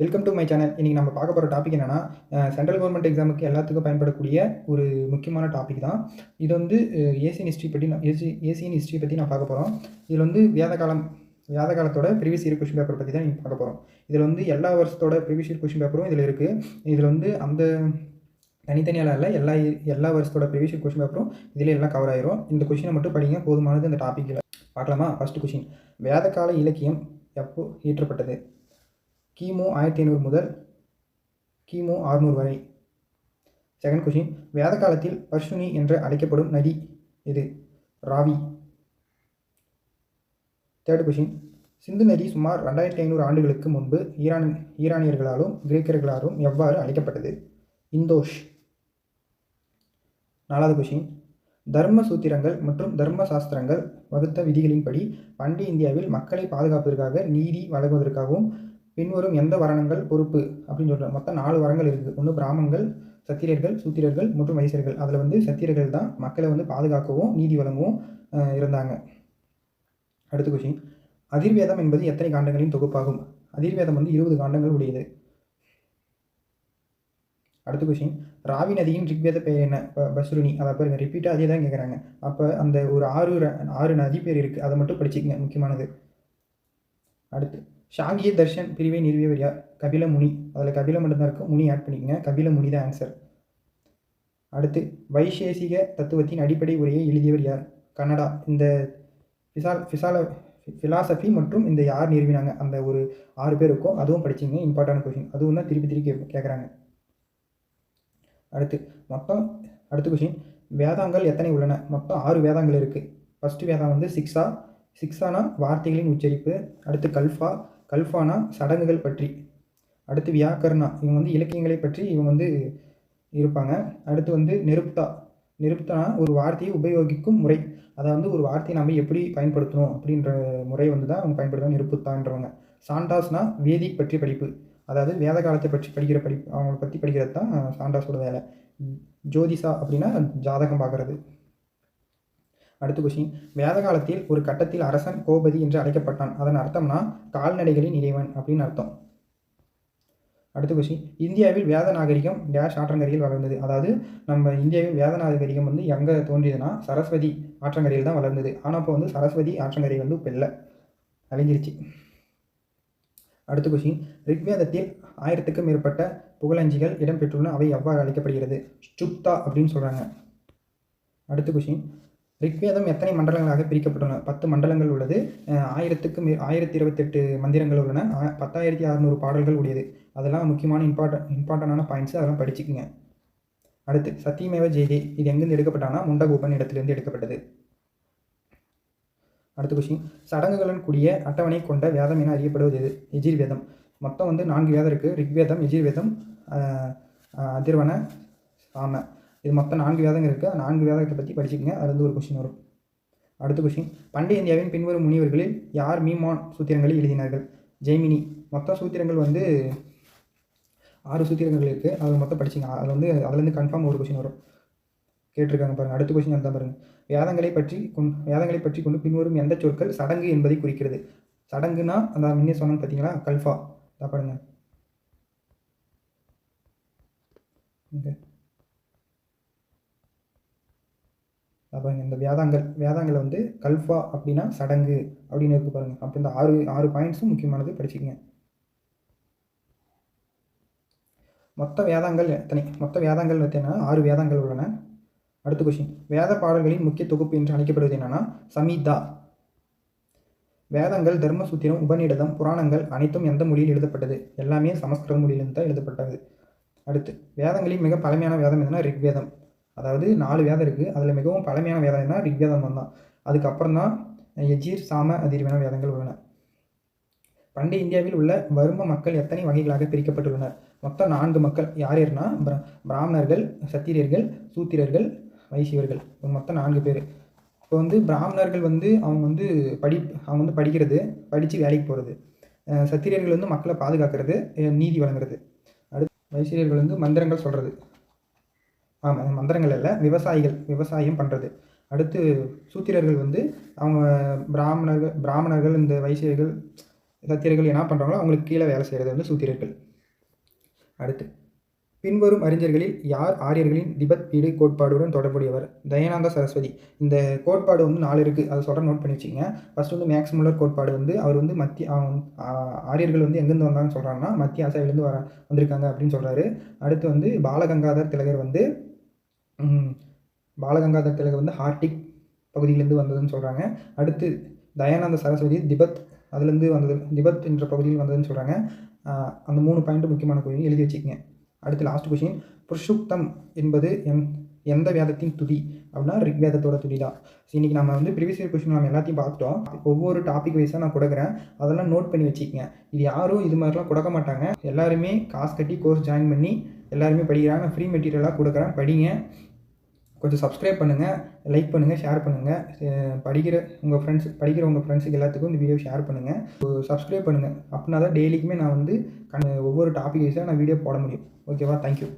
Welcome to my channel. இன்றைக்கி நம்ம பார்க்க போகிற டாபிக் என்னென்னா, சென்ட்ரல் கவர்மெண்ட் எக்ஸாமுக்கு எல்லாத்துக்கும் பயன்படக்கூடிய ஒரு முக்கியமான டாபிக் தான். இது வந்து ஏசியன் ஹிஸ்ட்ரி பற்றி நான் பார்க்க போகிறோம். இதில் வந்து வேத காலத்தோட ப்ரீவியஸ் இயர் கொஷின் பேப்பர் பற்றி தான் நீங்கள் பார்க்க போகிறோம். இதில் வந்து எல்லா வருஷத்தோட ப்ரீவியஸ் இயர் கொஷின் பேப்பரும் இதில் இருக்குது. இதில் வந்து அந்த தனித்தனியால் இல்லை, எல்லா வருஷத்தோட ப்ரீவியஸ் இயர் கொஷின் பேப்பரும் இதில் எல்லாம் கவர் ஆயிரும். இந்த கொஷினை மட்டும் படிங்க, போதுமானது இந்த டாப்பிக்கில். பார்க்கலாமா? ஃபஸ்ட்டு கொஷின், வேதகால இலக்கியம் எப்போ இயற்றப்பட்டது? கிமு 1500 முதல் கிமு 600 வரை. செகண்ட் கொஷின், வேத காலத்தில் பர்ஷுனி என்று அழைக்கப்படும் நதி எது? ராவி. தேர்ட் கொஷின், சிந்து நதி சுமார் 2500 ஆண்டுகளுக்கு முன்பு ஈரானியர்களாலும் கிரேக்கர்களாலும் எவ்வாறு அழைக்கப்பட்டது? இந்தோஷ். நாலாவது கொஷின், தர்ம சூத்திரங்கள் மற்றும் தர்ம சாஸ்திரங்கள் வகுத்த விதிகளின்படி பண்டைய இந்தியாவில் மக்களை பாதுகாப்பதற்காக, நீதி வழங்குவதற்காகவும் பின்வரும் எந்த வர்ணங்கள் பொறுப்பு அப்படின்னு சொல்கிறாங்க. மொத்தம் 4 வரங்கள் இருக்குது. ஒன்று பிராமணர்கள், சத்திரியர்கள், சூத்திரர்கள் மற்றும் வைசியர்கள். அதில் வந்து சத்திரியர்கள் தான் மக்களை வந்து பாதுகாக்கவும் நீதி வழங்கவும் இருந்தாங்க. அடுத்த கொஷின், அதிர்வேதம் என்பது எத்தனை காண்டங்களின் தொகுப்பாகும்? அதிர்வேதம் வந்து 20 காண்டங்கள் உடையது. அடுத்த கொஷின், ராவி நதியின் ரிக்வேத பெயர் என்ன? பசுருனி. அதை பாருங்க, ரிப்பீட்டாக அதே தான் கேட்குறாங்க. அப்போ அந்த ஒரு 6 நதி பேர் இருக்குது, அதை மட்டும் படிச்சுக்கங்க, முக்கியமானது. அடுத்து, ஷாங்கிய தர்ஷன் பிரிவை நிறுவியவர் யார்? கபில முனி. அதில் கபில மட்டும்தான் இருக்கும், முனி ஆட் பண்ணிக்கங்க. கபில முனி தான் ஆன்சர். அடுத்து, வைசேசிக தத்துவத்தின் அடிப்படை உரையை எழுதியவர் யார்? கனடா. இந்த ஃபிலாசபி மற்றும் இந்த யார் நிறுவினாங்க, அந்த ஒரு 6 பேர் இருக்கும், அதுவும் படிச்சிங்க. இம்பார்ட்டன்ட் கொஷின், அதுவும் தான் திருப்பி கேட்குறாங்க. அடுத்த கொஷின், வேதாங்கள் எத்தனை உள்ளன? மொத்தம் 6 வேதங்கள் இருக்குது. ஃபஸ்ட்டு வேதம் வந்து சிக்ஸானா வார்த்தைகளின் உச்சரிப்பு. அடுத்து கல்ஃபானா சடங்குகள் பற்றி. அடுத்து வியாக்கர்ணா, இவங்க வந்து இலக்கியங்களை பற்றி இவங்க வந்து இருப்பாங்க. அடுத்து வந்து நிருப்தானா ஒரு வார்த்தையை உபயோகிக்கும் முறை. அதை வந்து ஒரு வார்த்தையை நம்ம எப்படி பயன்படுத்தணும் அப்படின்ற முறை வந்து தான் அவங்க பயன்படுத்துவாங்க, நிருப்தான்றவங்க. சாண்டாஸ்னா வேதிக் பற்றி படிப்பு, அதாவது வேத காலத்தை பற்றி படிக்கிற படிப்பு, அவங்கள பற்றி படிக்கிறது தான் சாண்டாஸோட வேலை. ஜோதிஷா அப்படின்னா ஜாதகம் பார்க்குறது. அடுத்த கொஷின், வேத காலத்தில் ஒரு கட்டத்தில் அரசன் கோபதி என்று அழைக்கப்பட்டான். அதன் அர்த்தம்னா கால்நடைகளின் இறைவன் அப்படின்னு அர்த்தம். அடுத்த கொஷின், இந்தியாவில் வேத நாகரிகம் டேஷ் ஆற்றங்கரையில் வளர்ந்தது. அதாவது நம்ம இந்தியாவில் வேத நாகரிகம் வந்து எங்கே தோன்றியதுன்னா சரஸ்வதி ஆற்றங்கரையில் தான் வளர்ந்தது. ஆனால் இப்போ வந்து சரஸ்வதி ஆற்றங்கரை வந்து இப்போ இல்லை, அழிஞ்சிருச்சு. அடுத்த கொஷின், ரிக்வேதத்தில் 1000க்கும் மேற்பட்ட புகழஞ்சிகள் இடம்பெற்றுள்ளன, அவை எவ்வாறு அழைக்கப்படுகிறது? ஸ்டுப்தா அப்படின்னு சொல்கிறாங்க. அடுத்த கொஷின், ரிக்வேதம் எத்தனை மண்டலங்களாக பிரிக்கப்பட்டுள்ளன? 10 மண்டலங்கள் உள்ளது. 1028 மந்திரங்கள் உள்ளன. 10,600 பாடல்கள் உடையது. அதெல்லாம் முக்கியமான இம்பார்ட்டண்டான பாயிண்ட்ஸ், அதெல்லாம் படிச்சுக்குங்க. அடுத்து, சத்தியமேவ ஜெயதே, இது எங்கேருந்து எடுக்கப்பட்டானா முண்டகோபன் இடத்துலேருந்து எடுக்கப்பட்டது. அடுத்த கொஷின், சடங்குகளுடன் கூடிய அட்டவணை கொண்ட வேதம் என அறியப்படுவது எது? எஜுர்வேதம். மொத்தம் வந்து 4 வேதம் இருக்குது. ரிக்வேதம், எஜுர்வேதம், அதிர்வன, சாம. இது மொத்தம் 4 வேதங்கள் இருக்குது. 4 வேதத்தை பற்றி படிச்சுக்கங்க, அது வந்து ஒரு கொஷின் வரும். அடுத்த கொஷின், பண்டைய இந்தியாவின் பின்வரும் முனிவர்களில் யார் மீமான் சூத்திரங்களை எழுதினார்கள்? ஜெய்மினி. மொத்தம் சூத்திரங்கள் வந்து 6 சூத்திரங்கள் இருக்குது, அது மொத்தம் படிச்சிங்க. அது வந்து அதுலேருந்து கன்ஃபார்ம் ஒரு கொஷின் வரும், கேட்டிருக்காங்க பாருங்கள். அடுத்த கொஷின் அந்த பாருங்கள், வேதங்களை பற்றி கொண்டு பின்வரும் எந்த சொற்கள் சடங்கு என்பதை குறிக்கிறது? சடங்குனா அந்த முன்னே சொன்னோன்னு பார்த்தீங்களா, கல்ஃபா. தான் பாருங்க, பாருங்க, இந்த வேதாங்களை வந்து கல்ஃபா அப்படின்னா சடங்கு அப்படின்னு இருக்கு பாருங்க. அப்போ இந்த 6 பாயிண்ட்ஸும் முக்கியமானது, படிச்சுக்கங்க. மொத்த வேதங்கள் பார்த்தீங்கன்னா 6 வேதங்கள் உள்ளன. அடுத்த கொஷின், வேத பாடல்களின் முக்கிய தொகுப்பு என்று அழைக்கப்படுவது என்னன்னா சமீதா. வேதங்கள், தர்மசூத்திரம், உபநிடதம், புராணங்கள் அனைத்தும் எந்த மொழியில் எழுதப்பட்டது? எல்லாமே சமஸ்கிருத மொழியிலிருந்து தான் எழுதப்பட்டது. அடுத்து, வேதங்களின் மிக பழமையான வேதம் எதுனா ரிக்வேதம். அதாவது 4 வேதம் இருக்குது, அதில் மிகவும் பழமையான வேதம் என்ன? ரிக்வேதம் தான். அதுக்கப்புறம் தான் யஜீர், சாம, அதிர்வன வேதங்கள் உள்ளன. பண்டைய இந்தியாவில் உள்ள வர்ம மக்கள் எத்தனை வகைகளாக பிரிக்கப்பட்டுள்ளனர்? மொத்தம் 4 மக்கள். யார்னா பிராமணர்கள், சத்திரியர்கள், சூத்திரர்கள், வைசியர்கள். மொத்தம் 4 பேர். இப்போ வந்து பிராமணர்கள் வந்து அவங்க வந்து படிக்கிறது, படித்து வேலைக்கு போகிறது. சத்திரியர்கள் வந்து மக்களை பாதுகாக்கிறது, நீதி வழங்குறது. அடுத்து வைசியர்கள் வந்து மந்திரங்கள் சொல்கிறது. ஆமாம், மந்திரங்கள் இல்லை, விவசாயம் பண்ணுறது. அடுத்து சூத்திரர்கள் வந்து அவங்க பிராமணர்கள் இந்த வைசியர்கள் சத்திரியர்கள் என்ன பண்ணுறாங்களோ அவங்களுக்கு கீழே வேலை செய்கிறது வந்து சூத்திரர்கள். அடுத்து பின்வரும் அறிஞர்களில் யார் ஆரியர்களின் திபெத் வீடு கோட்பாடுடன் தொடர்புடையவர்? தயானந்த சரஸ்வதி. இந்த கோட்பாடு வந்து 4 இருக்குது, அதை சொல்கிற நோட் பண்ணி வச்சுக்கங்க. ஃபஸ்ட்டு வந்து மேக்ஸ் முல்லர் கோட்பாடு வந்து அவர் வந்து ஆரியர்கள் வந்து எங்கேருந்து வந்தாங்கன்னு சொல்கிறாங்கன்னா மத்திய ஆசியாவிலேருந்து வந்திருக்காங்க அப்படின்னு சொல்கிறாரு. அடுத்து வந்து பாலகங்காதர் திலகர் வந்து ஹார்டிக் பகுதியிலேருந்து வந்ததுன்னு சொல்கிறாங்க. அடுத்து தயானந்த சரஸ்வதி அதுலேருந்து வந்தது, திபெத் என்ற பகுதியில் வந்ததுன்னு சொல்கிறாங்க. அந்த 3 பாயிண்ட்டு முக்கியமான கொள்கை எழுதி வச்சுக்கோங்க. அடுத்து லாஸ்ட் கொஷின், புருஷுக்தம் என்பது எந்த வேதத்தின் துதி அப்படின்னா ரிக்வேதத்தோட துதி தான். இன்றைக்கி நம்ம வந்து ப்ரீவியஸ் இயர் கொஷின் நம்ம எல்லாத்தையும் பார்த்துட்டோம். ஒவ்வொரு டாபிக் வைஸாக நான் கொடுக்குறேன், அதெல்லாம் நோட் பண்ணி வச்சுக்கோங்க. இது யாரும் இது மாதிரிலாம் கொடுக்க மாட்டாங்க, எல்லாருமே காசு கட்டி கோர்ஸ் ஜாயின் பண்ணி எல்லாருமே படிக்கிறாங்க. நான் ஃப்ரீ மெட்டீரியலாக கொடுக்குறேன், படிங்க. கொஞ்சம் சப்ஸ்கிரைப் பண்ணுங்கள், லைக் பண்ணுங்கள், ஷேர் பண்ணுங்கள். படிக்கிற உங்கள் ஃப்ரெண்ட்ஸுக்கு எல்லாத்துக்கும் இந்த வீடியோ ஷேர் பண்ணுங்கள். சப்ஸ்கிரைப் பண்ணுங்கள், அப்படின்னா தான் டெய்லிக்குமே நான் வந்து ஒவ்வொரு டாபிக் வைஸாக நான் வீடியோ போட முடியும். ஓகேவா? தேங்க்யூ.